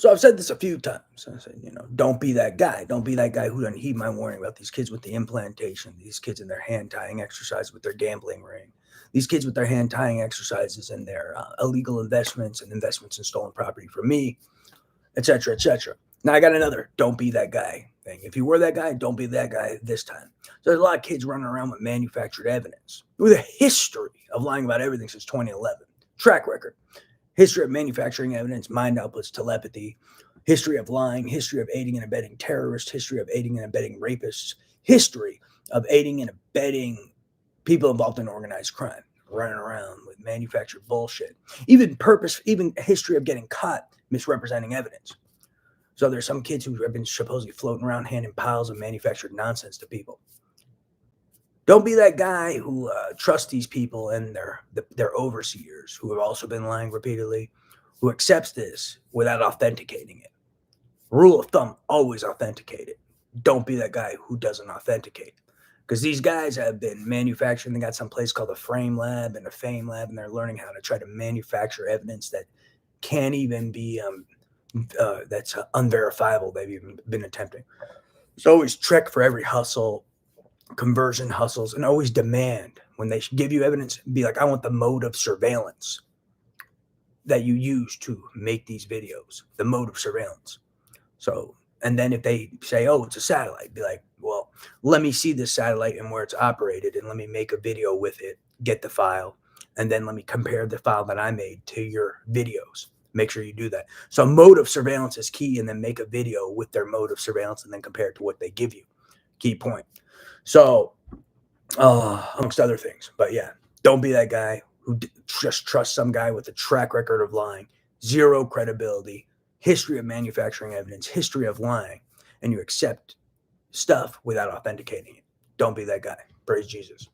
So I've said this a few times. I said, don't be that guy. Don't be that guy who doesn't heed my warning about these kids with the implantation, these kids in their hand tying exercise with their gambling ring, these kids with their hand tying exercises and their illegal investments and investments in stolen property from me, etc., etc. Now I got another don't be that guy thing. If you were that guy, don't be that guy this time. So there's a lot of kids running around with manufactured evidence with a history of lying about everything since 2011. Track record. History of manufacturing evidence, mind outputs, telepathy, history of lying, history of aiding and abetting terrorists, history of aiding and abetting rapists, history of aiding and abetting people involved in organized crime, running around with manufactured bullshit, even history of getting caught misrepresenting evidence. So there's some kids who have been supposedly floating around handing piles of manufactured nonsense to people. Don't be that guy who trusts these people and their overseers who have also been lying repeatedly, who accepts this without authenticating it. Rule of thumb, always authenticate it. Don't be that guy who doesn't authenticate. Because these guys have been manufacturing. They got some place called the Frame Lab and the Fame Lab, and they're learning how to try to manufacture evidence that can't even be, that's unverifiable. They've even been attempting. It's always trick for every hustle, conversion hustles, and always demand when they give you evidence, be like, I want the mode of surveillance that you use to make these videos, the mode of surveillance. So, and then if they say, oh, it's a satellite, be like, well, let me see this satellite and where it's operated, and let me make a video with it, get the file, and then let me compare the file that I made to your videos. Make sure you do that. So mode of surveillance is key, and then make a video with their mode of surveillance and then compare it to what they give you. Key point. So, amongst other things. But yeah, don't be that guy who just trusts some guy with a track record of lying, zero credibility, history of manufacturing evidence, history of lying, and you accept stuff without authenticating it. Don't be that guy. Praise Jesus.